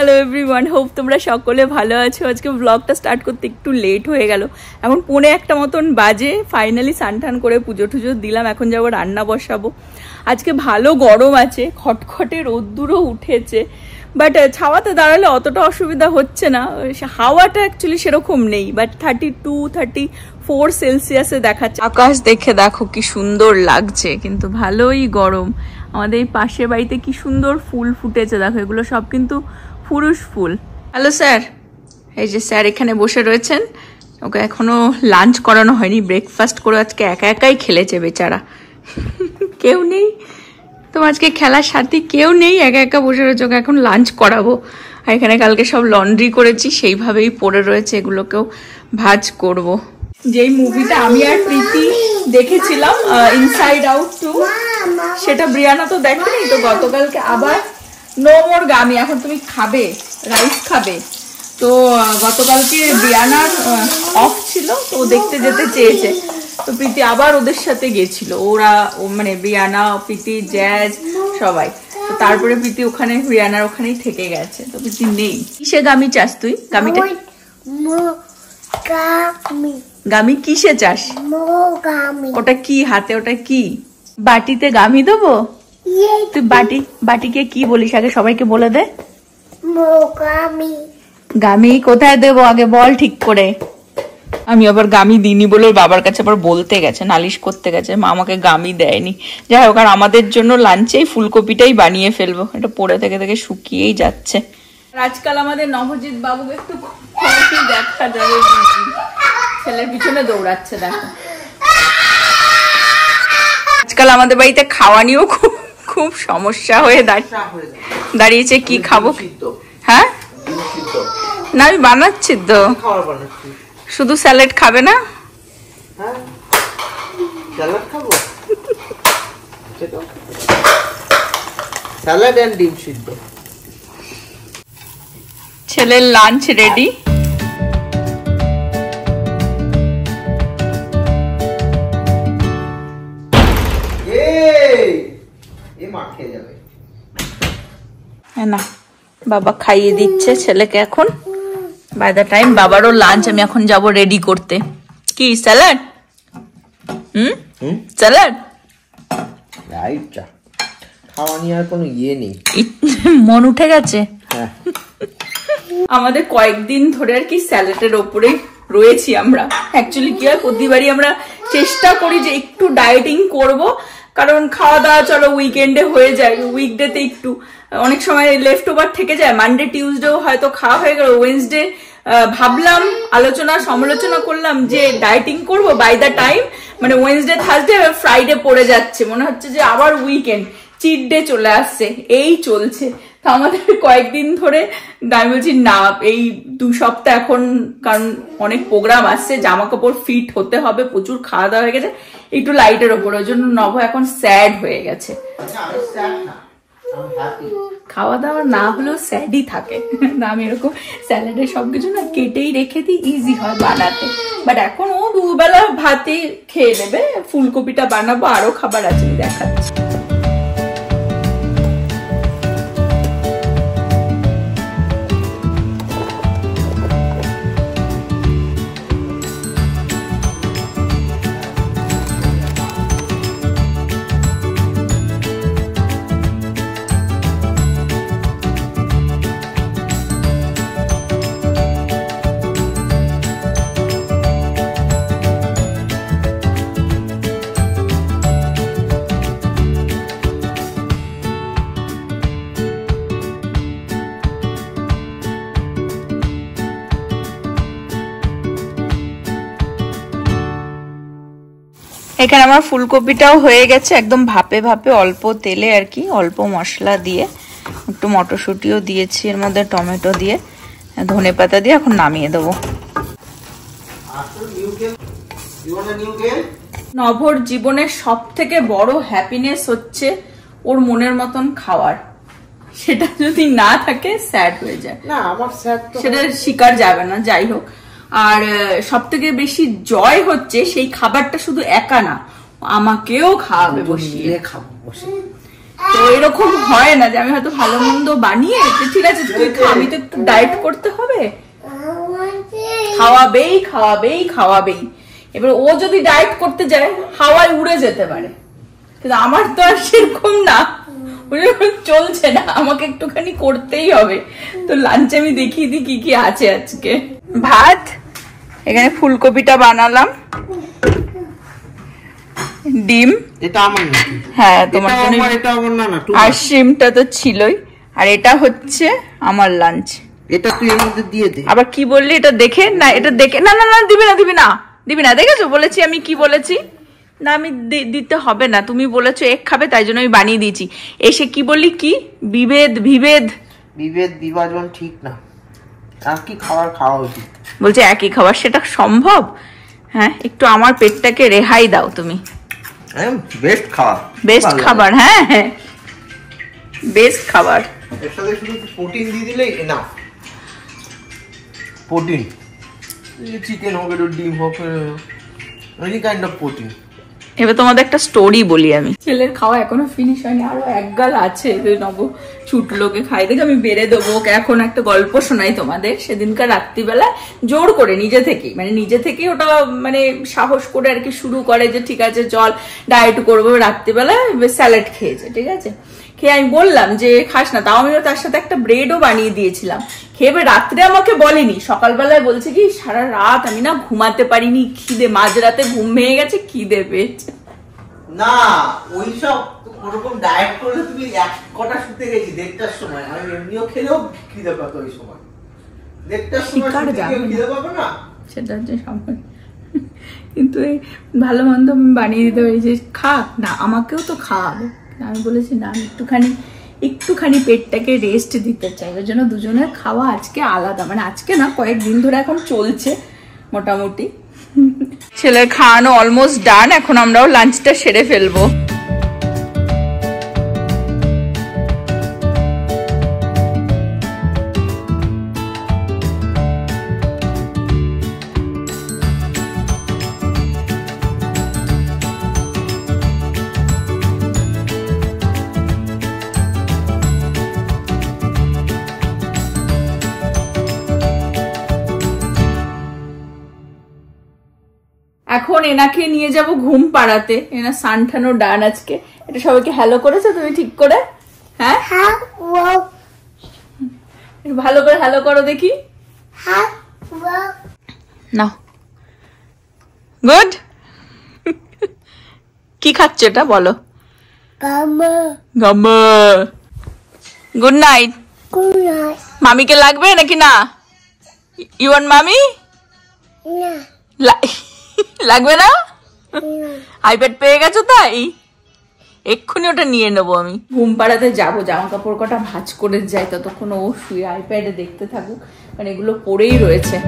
Hello everyone, hope তোমরা সকলে ভালো আছো। আজকে ব্লগটা স্টার্ট করতে একটু লেট হয়ে গেল, এখন 1:45 মতন বাজে। ফাইনালি স্নান করে পুজো টুজো দিলাম, এখন যাবো রান্না বসাবো। আজকে ভালো গরম আছে, খটখটে রোদ্দুরও উঠেছে, বাট ছাওয়াতে দাঁড়ালে অতটা অসুবিধা হচ্ছে না। হাওয়াটা অ্যাকচুয়ালি সেরকম নেই, বাট 32-34 সেলসিয়াসে দেখাচ্ছে। আকাশ দেখে দেখো কি সুন্দর লাগছে, কিন্তু ভালোই গরম। আমাদের এই পাশের বাড়িতে কি সুন্দর ফুল ফুটেছে দেখো, এগুলো সব কিন্তু পুরুষ ফুল। হ্যালো স্যার, এই যে স্যার এখানে বসে রয়েছেন। ওকে এখনো লাঞ্চ করানো হয়নি, ব্রেকফাস্ট করে আজকে একা একাই খেলেছে বেচারা। কেউ নেই তোমার আজকে খেলার সাথী, কেউ নেই, একা একা বসে রয়েছে। ওকে এখন লাঞ্চ করাবো। আর এখানে কালকে সব লন্ড্রি করেছি, সেইভাবেই পড়ে রয়েছে, এগুলোকেও ভাঁজ করব। যেই মুভিটা আমি আর প্রীতি দেখেছিলাম ইনসাইড আউট 2, সেটা ব্রিয়ানা তো দেখেনি, তো গতকালকে আবার নো মোর গামি, এখন তুমি খাবে রাইস খাবে। তো গতকালকে ব্রিয়ানার অফ ছিল, তো দেখতে যেতে চেয়েছে, তো প্রীতি আবার ওদের সাথে গেছিল। ওরা মানে ব্রিয়ানা, প্রীতি, জ্যাজ সবাই। তো তারপরে প্রীতি ওখানে ব্রিয়ানার ওখানেই থেকে গেছে, তো প্রীতি নেই। কিসে গামি চাস তুই? গামিটা গামি কিসে চাস? ওটা কি হাতে, ওটা কি বাটিতে গামি দেবো? তুই বাটিকে কি বলিস আগে সবাইকে বলে দে। গামি কোথায় দেবো আগে বল ঠিক করে। আমি আবার গামি দিইনি বলে বাবার কাছে আবার বলতে গেছে, নালিশ করতে গেছে, মা আমাকে গামি দেয়নি। যাই হোক, আর আমাদের জন্য লাঞ্চেই ফুলকপিটাই বানিয়ে ফেলবো। এটা পরে থেকে থেকে শুকিয়েই যাচ্ছে। আজকাল আমাদের নবজিৎ বাবুকে একটু দেখা যাবে, ছেলের পিছনে দৌড়াচ্ছে দেখো। আজকাল আমাদের বাড়িতে খাওয়া নিয়েও খুব সমস্যা হয়ে দাঁড়িয়েছে। কি খাবো? হ্যাঁ না, আমি বানাচ্ছি তো। শুধু স্যালাড খাবে না? স্যালাড এন্ড ডিম সিদ্ধ। ছেলের লাঞ্চ রেডি। না, বাবা খাইয়ে দিচ্ছে ছেলেকে এখন। বাই দ্য টাইম বাবারও লাঞ্চ, আমি এখন যাব রেডি করতে। কি স্যালাড? স্যালাড খাওয়া নিয়ে আর কোনো ইয়ে নেই, মন উঠে গেছে। আমাদের কয়েকদিন ধরে আর কি স্যালাডের ওপরে রয়েছি আমরা। অ্যাকচুয়ালি কি হয়, প্রতিবারই আমরা চেষ্টা করি যে একটু ডায়েটিং করব, কারণ খাওয়া দাওয়া চলো উইকেন্ডে হয়ে যায়, উইকডেতে একটু অনেক সময় লেফট ওভার থেকে যায়। মানডে টিউসডেও হয়তো খাওয়া হয়ে গেল, ওয়েডনেসডে ভাবলাম সমালোচনা করলাম যে ডায়েটিং করব, বাই দ্য টাইম মানে ওয়েডনেসডে থার্সডে ফ্রাইডে পড়ে যাচ্ছে, মনে হচ্ছে যে আবার উইকেন্ড, চিট ডে চলে আসছে, এই চলছে। তো আমাদের কয়েকদিন ধরে আমি বলছি না, এই 2 সপ্তাহ এখন, কারণ অনেক প্রোগ্রাম আসছে, জামা কাপড় ফিট হতে হবে, প্রচুর খাওয়া দাওয়া হয়ে গেছে, একটু লাইটের ওপর। ওই জন্য নভ এখন স্যাড হয়ে গেছে। খাওয়া দাওয়া না হলেও স্যাডই থাকে না। আমি এরকম স্যালাডের সবকিছু না কেটেই রেখে দিই, ইজি হয় বানাতে। বাট এখন ও 2 বেলা ভাতে খেয়ে নেবে। ফুলকপিটা বানাবো, আরো খাবার আছে, দেখাচ্ছি। এখানে আমার ফুলকপিটাও হয়ে গেছে, একদম ভাপে ভাপে, অল্প তেলে আর কি, অল্প মশলা দিয়ে, একটু মটরশুঁটিও দিয়েছি এর মধ্যে, টমেটো দিয়ে, ধনেপাতা দিয়ে এখন নামিয়ে দেবো। নভর জীবনের সব থেকে বড় হ্যাপিনেস হচ্ছে ওর মনের মতন খাওয়ার। সেটা যদি না থাকে স্যাড হয়ে যায়। না, আমার স্যাড তো সেটা স্বীকার যাবে না। যাই হোক, আর সব থেকে বেশি জয় হচ্ছে সেই খাবারটা শুধু একা না, আমাকেও খাওয়াবে, বসিয়ে খাবো বসে। তো এরকম হয় না যে আমি হয়তো ভালো মন্দ বানিয়ে ঠিক আছে তুই খা, আমি তো একটু ডায়েট করতে হবে, খাওয়াবেই খাওয়াবেই খাওয়াবেই। এবার ও যদি ডায়েট করতে যায় হাওয়ায় উড়ে যেতে পারে, কিন্তু আমার তো আর সেরকম না, চলছে না, আমাকে একটুখানি করতেই হবে। তো লাঞ্চে আমি দেখিয়ে দিই কি কি আছে আজকে। ভাত, এখানে ফুলকপিটা বানালাম, ডিম, এটা আমার না, হ্যাঁ তোমার জন্য, এটা আমার না, আর শিমটা তো ছিলই, আর এটা হচ্ছে আমার লাঞ্চ। এটা তুই এর মধ্যে দিয়ে দে। আবার কি বললি? এটা দেখে না, এটা দেখে না, না না দিবি না, দিবি না, দিবি না, দেখেছো বলেছি আমি কি বলেছি না, আমি দিতে হবে না, তুমি বলেছো এক খাবে তাই জন্য আমি বানিয়ে দিয়েছি। এসে কি বললি? কি বিভেদ বিভেদ বিভেদ বিভাজন ঠিক না, আর কি খাবার খাওয়া উচিত বলছে একই খাবার, সেটা সম্ভব? হ্যাঁ, একটু আমার পেটটাকে রেহাই দাও তুমি। বেস্ট খাবার, বেস্ট খাবার, হ্যাঁ হ্যাঁ বেস্ট খাবার। এর সাথে শুধু প্রোটিন দিয়ে দিলেই না, প্রোটিন, চিকেন হোক, ডিম হোক, এনি কাইন্ড অফ প্রোটিন। এবার তোমাদের একটা স্টোরি বলি আমি। ছেলের খাওয়া এখনো ফিনিশ হয়নি, আরো এক গাল আছে, নব ছুটলোকে খাই দেখে আমি বেড়ে দেবো ওকে। এখন একটা গল্প শোনাই তোমাদের। সেদিনকার রাত্রিবেলা জোর করে নিজে থেকেই ওটা মানে সাহস করে আর কি শুরু করে যে ঠিক আছে চল ডায়েট করবো। রাত্রিবেলা স্যালাড খেয়েছে, ঠিক আছে, খেয়ে আমি বললাম যে খাস না, তাও আমি তার সাথে একটা ব্রেডও বানিয়ে দিয়েছিলাম। খেয়ে রাত্রে আমাকে বলেনি, সকালবেলায় বলছে কি সারা রাত আমি না ঘুমাতে পারিনি, খিদে, মাঝরাতে ঘুম ভেঙে গেছে, খিদে পেয়েছে। না ওইসব ওরকম ডায়েট করলে তুমি কটা শুতে গেছি 1:30টার সময়, আমি এমনিও খেলেও খিদে পাতো ওই সময়, 1:30টার সময় খিদে পাবে না, সেটা হচ্ছে সময়। কিন্তু এই ভালো মন্দ আমি বানিয়ে দিতে পারি যে খা না, আমাকেও তো খাওয়াবে। আমি বলেছি না, আমি একটুখানি পেটটাকে রেস্ট দিতে চাই, ওই জন্য দুজনের খাওয়া আজকে আলাদা, মানে আজকে না কয়েকদিন ধরে এখন চলছে মোটামুটি। ছেলের খাওয়ানো অলমোস্ট ডান, এখন আমরাও লাঞ্চটা সেরে ফেলবো। এখন এনাকে নিয়ে যাব ঘুম পাড়াতে, এনা সানঠানো ডান আজকে। এটা সবাইকে হ্যালো করেছো তুমি ঠিক করে? হ্যাঁ ভালো করে হ্যালো করো দেখি, না গুড। কি খাচ্ছ এটা বলো? Good night. মামিকে লাগবে নাকি না? ইউ ওয়ান্ট মামি? লাগবে না? আইপ্যাড পেয়ে গেছো তাই এক্ষুনি ওটা নিয়ে নেবো আমি। ঘুম পাড়াতে যাবো, জামা কাপড় কটা ভাঁজ করে যাই, ততক্ষণ ও শুয়ে আইপ্যাডে দেখতে থাকুক, কারণ এগুলো পড়েই রয়েছে।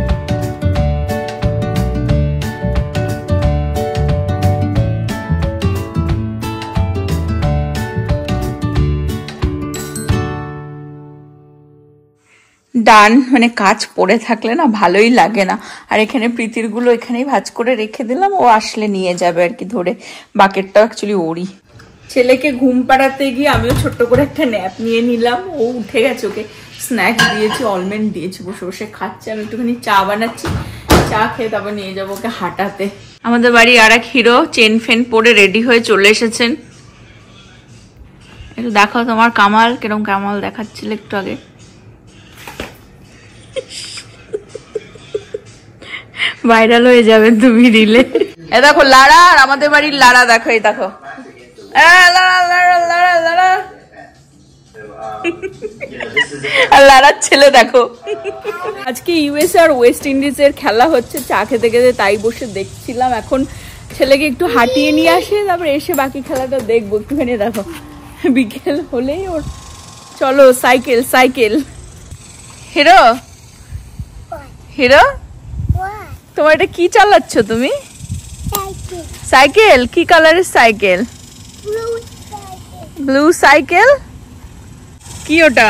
ডান, মানে কাজ পড়ে থাকলে না ভালোই লাগে না। আর এখানে প্রীতির গুলো এখানেই ভাঁজ করে রেখে দিলাম, ও আসলে নিয়ে যাবে আর কি ধরে। বাকেটটা অ্যাকচুয়ালি ওরই। ছেলেকে ঘুম পাড়াতে গিয়ে আমিও ছোট্ট করে একটা ন্যাপ নিয়ে নিলাম। ও উঠে গেছে, ওকে স্ন্যাক্স দিয়েছি, অলমন্ড দিয়েছি, বসে বসে খাচ্ছে। আমি একটুখানি চা বানাচ্ছি, চা খেয়ে তারপর নিয়ে যাবো ওকে হাঁটাতে। আমাদের বাড়ি আর এক হিরো চেন ফেন পরে রেডি হয়ে চলে এসেছেন। একটু দেখাও তোমার কামাল, কিরকম কামাল দেখাচ্ছিল একটু আগে। ভাইরাল হয়ে যাবে তুমি রিলে। এ দেখো লারা, আর আমাদের বাড়ির লারা দেখো, এই দেখো আর লারার ছেলে দেখো। আজকে ইউএসএ আর ওয়েস্ট ইন্ডিজের খেলা হচ্ছে, চা খেতে খেতে তাই বসে দেখছিলাম। এখন ছেলেকে একটু হাঁটিয়ে নিয়ে আসে, তারপর এসে বাকি খেলাটা দেখবো একটুখানি। দেখো বিকেল হলেই ওর চলো সাইকেল সাইকেল। হিরো হিরো তোমার এটা কি চালাচ্ছ তুমি? সাইকেল? কি কালারের সাইকেল? Blue cycle. কি ওটা?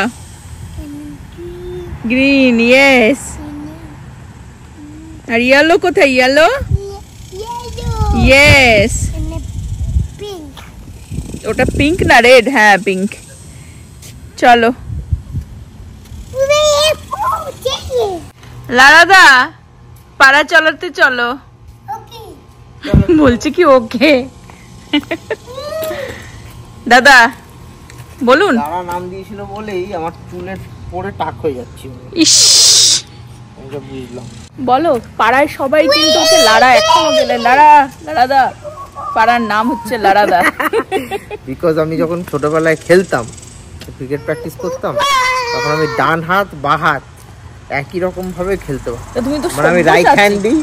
Green, yes. আর ইয়েলো কোথায়? Yellow, yes. ওটা পিঙ্ক না রেড? হ্যাঁ পিঙ্ক। চলো লারাদা পাড়া চলাতে চলো। বলছে কি ওকে? দাদা বলুন। লারা নাম দিয়েছিল বলেই আমার চুলের পরে টাক হয়ে যাচ্ছে। ইস বুঝলাম। বলো পাড়ায় সবাই কিন্তু ওকে লারা এখনো গেলে লারাদা। পাড়ার নাম হচ্ছে লারাদা। বিকজ আমি যখন ছোটবেলায় খেলতাম, ক্রিকেট প্র্যাকটিস করতাম, তখন আমি ডান হাত বা হাত একই রকম ভাবে খেলতে পারতাম। তুমি তো মানে আমি right handy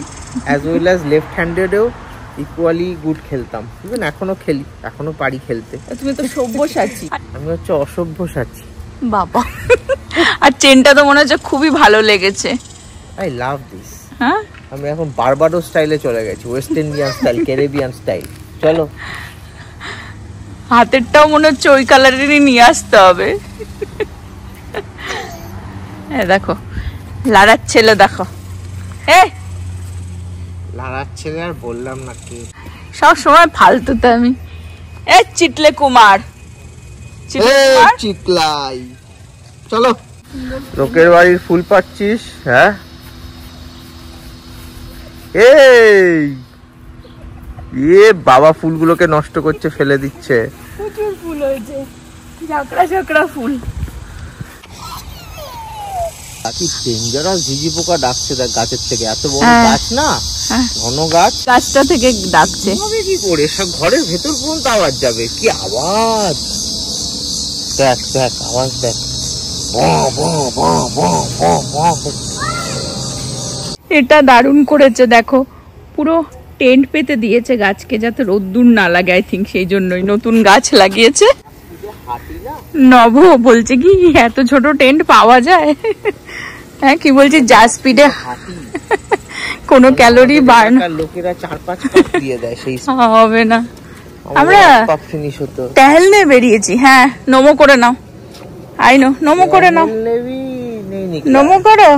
as well as left হ্যান্ডেডও ইকুয়ালি গুড খেলতাম। ইভেন এখনো খেলি, এখনো পারি খেলতে। তুমি তো সব্যসাচী। আমি হচ্ছে অসভ্যসাচী বাবা। আর চেনটা তো মনে হচ্ছে খুবই ভালো লেগেছে। I love this. হ্যাঁ আমি এখন বারবাডোস স্টাইলে চলে গেছি, West Indian style, Caribbean style. চলো হাতেরটাও মনে হচ্ছে ওই কালারেরই নিয়ে আসতে হবে। দেখো লারার ছেলে, দেখো লারার ছেলে আর বললাম না কি সব সময় ফালতুতে আমি। চিটলে কুমার, চিকলাই। চলো লোকের বাড়ির ফুল পাচ্ছিস? হ্যাঁ এই বাবা ফুলগুলোকে নষ্ট করছে, ফেলে দিচ্ছে। প্রচুর ফুল হয়েছে, ঝাঁকড়া ঝাঁকড়া ফুল। কি ডেঞ্জারাস ঝিঝি পোকা ডাকছে দেখ গাছের থেকে। এত বড় গাছ না, ঘন গাছ, গাছটা থেকে ডাকছে। কি করে সব ঘরের ভেতর পর্যন্ত আওয়াজ যাবে? কি আওয়াজ! দেখ দেখ আওয়াজ দেখ। এটা দারুণ করেছে, দেখো পুরো টেন্ট পেতে দিয়েছে গাছকে যাতে রোদ্দুর না লাগে। আই থিঙ্ক সেই জন্যই নতুন গাছ লাগিয়েছে। নব বলছে কি এত ছোট টেন্ট পাওয়া যায়? হ্যাঁ কি বলছি, যা স্পিডে কোনো ক্যালোরি বার্ন লোকেরা 4-5 কাপ দিয়ে দেয়, সেই হবে না। আমরা টহলনে বেরিয়েছি। হ্যাঁ নমো করে নাও। আই নো, নমো করে নাও, নমো করো।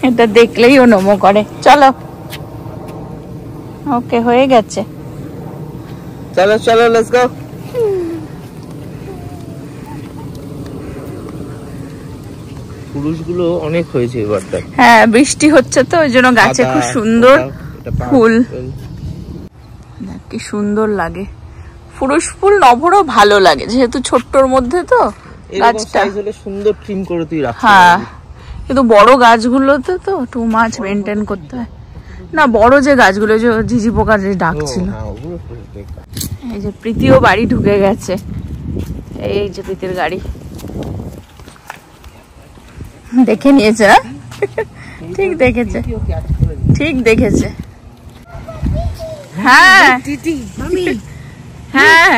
এটা দেখলেই ও নমো করে। চলো ওকে হয়ে গেছে। চলো চলো লেটস গো। পুরুষগুলো অনেক হয়েছে এবারটা। হ্যাঁ বৃষ্টি হচ্ছে তো ওই জন্য গাছে খুব সুন্দর ফুল। কি সুন্দর লাগে পুরুষ ফুল। নভরও ভালো লাগে যেহেতু ছোট্টর মধ্যে তো গাছটা সুন্দর ট্রিম করে তুই রাখ। হ্যাঁ কিন্তু বড় গাছগুলোতে তো টু মাছ মেনটেন করতে হয় না। বড় যে গাছগুলো যে ঝিঝি পোকা যে ডাকছিল। এই যে প্রীতিও বাড়ি ঢুকে গেছে। এই যে প্রীতির গাড়ি দেখে নিয়েছে। ঠিক দেখেছে, ঠিক দেখেছে। হ্যাঁ হ্যাঁ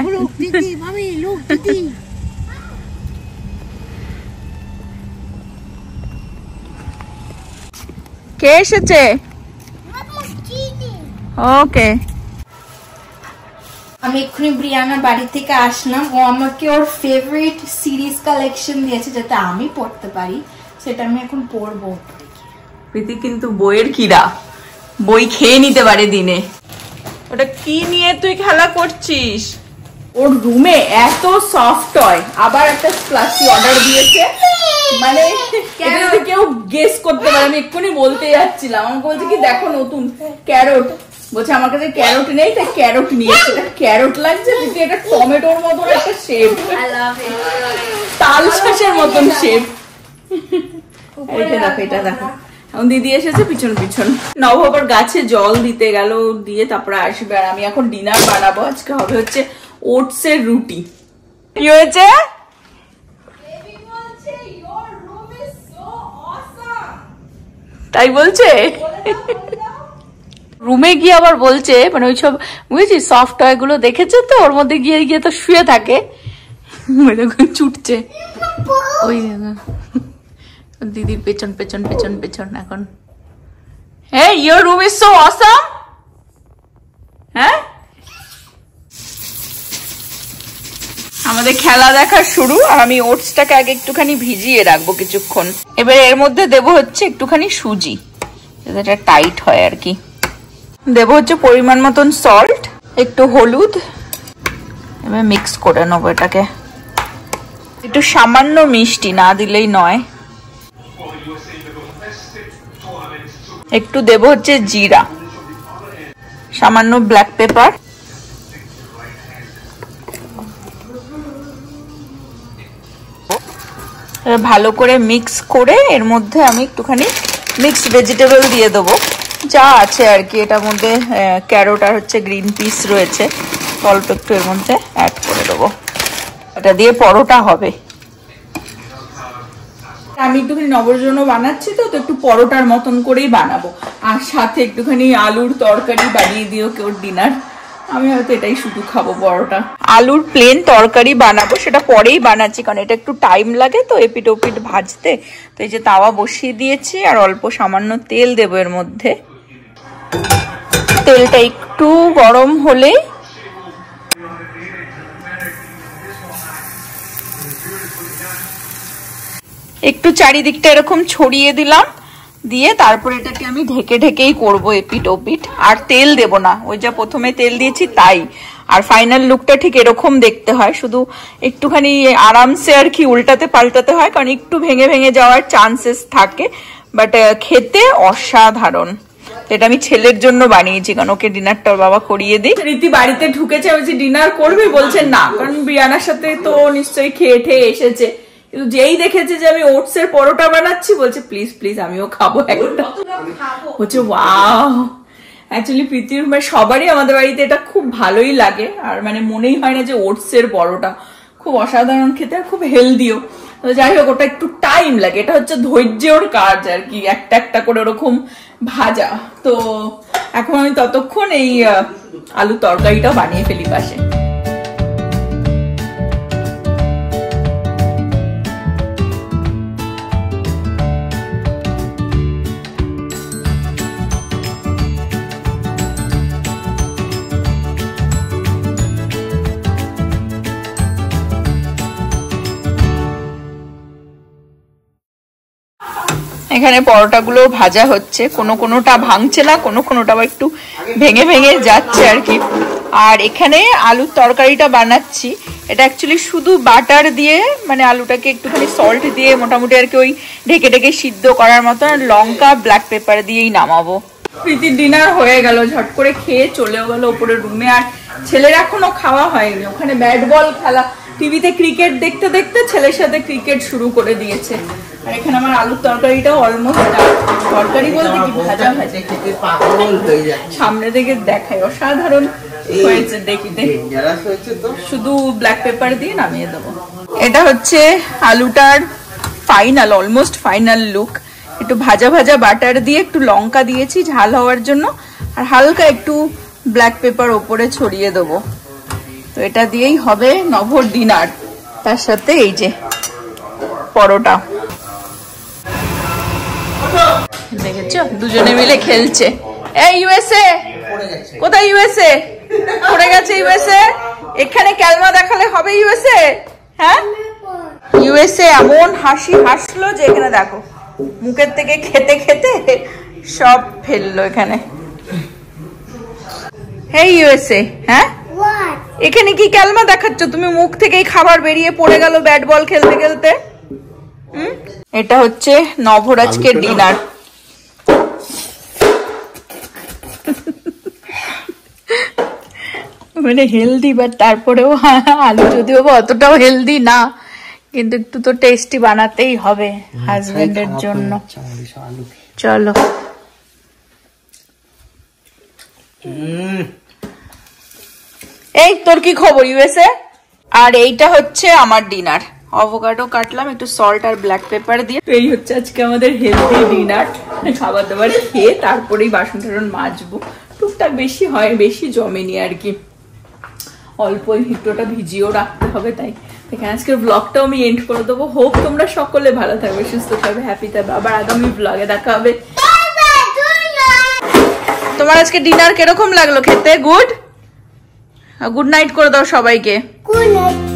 কে এসেছে? ওকে আমি এক্ষুনি ব্রিয়ানার বাড়ি থেকে আসলাম। ও আমাকে ওর ফেভারিট সিরিজ কালেকশন দিয়েছে যাতে আমি পড়তে পারি, সেটা আমি এখন পড়বো। প্রীতি কিন্তু বইয়ের কিরা, বই খেয়ে নিতে পারে দিনে। ওটা কি নিয়ে তুই খেলা করছিস? ওর রুমে এত সফট টয়, আবার একটা স্প্লাশি অর্ডার দিয়েছে। মানে যদি কেউ গেস করতে পারে, আমি এক্ষুনি বলতে যাচ্ছিলাম। আমাকে বলছে কি দেখো নতুন ক্যারট, বলছে আমার কাছে ক্যারট নেই তাই ক্যারট নিয়েছে। ক্যারট লাগছে, দিদি এটা টমেটোর মতন একটা শেপ, তাল শাঁসের মতন শেপ। দেখো এটা দেখো। এখন দিদি এসেছে পিছন পিছন। নব আবার গাছে জল দিতে গেল, দিয়ে তারপরে আসবে। আর আমি এখন ডিনার বানাবো। আজকে হবে হচ্ছে ওটস এর রুটি। কি হয়েছে? তাই বলছে। রুমে গিয়ে আবার বলছে, মানে ওইসব বুঝেছি সফট টয় গুলো দেখেছে তো, ওর মধ্যে গিয়ে গিয়ে তো শুয়ে থাকে, ছুটছে। ওই দিদির পেছন পেছন পেছন পেছন এখন। Hey, your room is so awesome. হ্যাঁ আমাদের খেলা দেখা শুরু। আর আমি ওটসটাকে আগে একটুখানি ভিজিয়ে রাখবো কিছুক্ষণ। এবার এর মধ্যে দেব হচ্ছে একটুখানি সুজি, যাতে এটা টাইট হয় আর কি। দেবো হচ্ছে পরিমাণ মতন সল্ট, একটু হলুদ, এবার মিক্স করে নেবো এটাকে। একটু সামান্য মিষ্টি, না দিলেই নয়। একটু দেবো হচ্ছে জিরা, সামান্য ব্ল্যাক পেপার, ভালো করে মিক্স করে এর মধ্যে আমি একটুখানি মিক্সড ভেজিটেবল দিয়ে দেবো, যা আছে আর কি। এটার মধ্যে ক্যারোট আর হচ্ছে গ্রিন পিস রয়েছে, অল্প একটু এর মধ্যে অ্যাড করে দেবো। এটা দিয়ে পরোটা হবে। আমি একটুখানি নবর জন্য বানাচ্ছি তো একটু পরোটার মতন করেই বানাবো, আর সাথে একটুখানি আলুর তরকারি বানিয়ে দিও কেউ ডিনার। আমি হয়তো এটাই শুধু খাবো, পরোটা। আলুর প্লেন তরকারি বানাবো, সেটা পরেই বানাচ্ছি, কারণ এটা একটু টাইম লাগে তো এপিট ওপিট ভাজতে। তো এই যে তাওয়া বসিয়ে দিয়েছি, আর অল্প সামান্য তেল দেবো এর মধ্যে। তেলটা একটু গরম হলেই একটু চারিদিকটা এরকম ছড়িয়ে দিলাম, দিয়ে তারপর এটাকে আমি ঢেকে ঢেকেই করবো এপিট ওপিট। আর তেল দেব না, ওই যা প্রথমে তেল দিয়েছি তাই। আর ফাইনাল লুকটা ঠিক এরকম দেখতে হয়, শুধু একটুখানি আরামসে আর কি উল্টাতে পাল্টাতে হয়, কারণ একটু ভেঙে ভেঙে যাওয়ার চান্সেস থাকে, বাট খেতে অসাধারণ। এটা আমি ছেলের জন্য বানিয়েছি, কারণ ওকে ডিনারটা ওর বাবা করিয়ে দিই। রীতি বাড়িতে ঢুকেছে, বলছি ডিনার করবে, বলছে না, কারণ বিয়ানার সাথে তো নিশ্চয়ই খেয়ে ঠেয়ে এসেছে। কিন্তু যেই দেখেছে যে আমি ওটস এর পরোটা বানাচ্ছি, বলছে প্লিজ প্লিজ আমিও খাবো একটা। বলছে ওয়াও। অ্যাকচুয়ালি প্রীতির সবারই আমাদের বাড়িতে এটা খুব ভালোই লাগে, আর মানে মনেই হয় না যে ওটস এর পরোটা। খুব অসাধারণ খেতে, আর খুব হেলদিও। তো যাই হোক, ওটা একটু টাইম লাগে, এটা হচ্ছে ধৈর্যর কাজ আর কি, একটা একটা করে ওরকম ভাজা। তো এখন আমি ততক্ষণ এই আলু তরকারিটাও বানিয়ে ফেলি পাশে। এখানে পরোটাগুলো ভাজা হচ্ছে, কোনোটা ভাঙছে না, কোনোটা আবার একটু ভেঙে ভেঙে যাচ্ছে আর কি। আর এখানে আলুর তরকারিটা বানাচ্ছি, এটা অ্যাকচুয়ালি শুধু বাটার দিয়ে, মানে আলুটাকে একটুখানি সল্ট দিয়ে মোটামুটি আর কি ওই ঢেকে ঢেকে সিদ্ধ করার মতো, আর লঙ্কা ব্ল্যাক পেপার দিয়েই নামাবো। প্রীতির ডিনার হয়ে গেল, ঝট করে খেয়ে চলেও গেল ওপরের রুমে। আর ছেলের এখনো খাওয়া হয়নি, ওখানে ব্যাট বল খেলা, টিভিতে ক্রিকেট দেখতে দেখতে ছেলের সাথে ক্রিকেট শুরু করে দিয়েছে। আর এখানে আমার আলুর তরকারিটাও অলমোস্ট, তরকারি বলতে কি ভাজা ভাজা, সামনে থেকে দেখায় অসাধারণ হয়েছে, দেখতে শুধু ব্ল্যাক পেপার দিয়ে নামিয়ে দেবো। এটা হচ্ছে আলুটার ফাইনাল, অলমোস্ট ফাইনাল লুক। একটু ভাজা ভাজা বাটার দিয়ে একটু লঙ্কা দিয়েছি ঝাল হওয়ার জন্য, আর হালকা একটু ব্ল্যাক পেপার ওপরে ছড়িয়ে দেবো। তো এটা দিয়েই হবে নভর ডিনার, তার সাথে এই যে পরোটা। দেখেছো, দুজনে মিলে খেলছে। এই ইউএসএ কোথায়? ইউএসএ পড়ে গেছে। ইউএসএ এখানে ক্যালমা দেখালে হবে ইউএসএ? হ্যাঁ, ইউএসএ এমন হাসি হাসলো যে এখানে দেখো মুখের থেকে খেতে খেতে সব ফেললো এখানে। হেই ইউএসএ, হ্যাঁ এখানে কি ক্যালমা দেখাচ্ছ তুমি? মুখ থেকেই খাবার বেরিয়ে পড়ে গেল ব্যাট বল খেলতে খেলতে। এটা হচ্ছে নভর আজকের ডিনার। মানে হেলদি, বাট তারপরেও আলু যদিও অতটাও হেলদি না, কিন্তু একটু তো টেস্টি বানাতেই হবে হাজবেন্ডের জন্য। চলো। এই তোর কি খবর ইউএসএ? আর এইটা হচ্ছে আমার ডিনার। অ্যাভোকাডো কাটলাম একটু সল্ট আর ব্ল্যাক পেপার দিয়ে। এই হচ্ছে আজকে আমাদের হেলদি ডিনার। খাবার দাবার খেয়ে তারপরেই বাসন টাসন মাজবো। টুকটাক বেশি হয়, বেশি জমেনি আর কি, অল্প হিটটা ভিজিয়েও রাখতে হবে। তাই এখানে আজকের ব্লগটাও আমি এন্ড করে দেবো। হোপ তোমরা সকলে ভালো থাকবে, সুস্থ থাকবে, হ্যাপি থাকবে। আবার আগামী ব্লগে দেখা হবে। তোমার আজকে ডিনার কিরকম লাগলো খেতে? গুড? গুড নাইট করে দাও সবাইকে। Good night.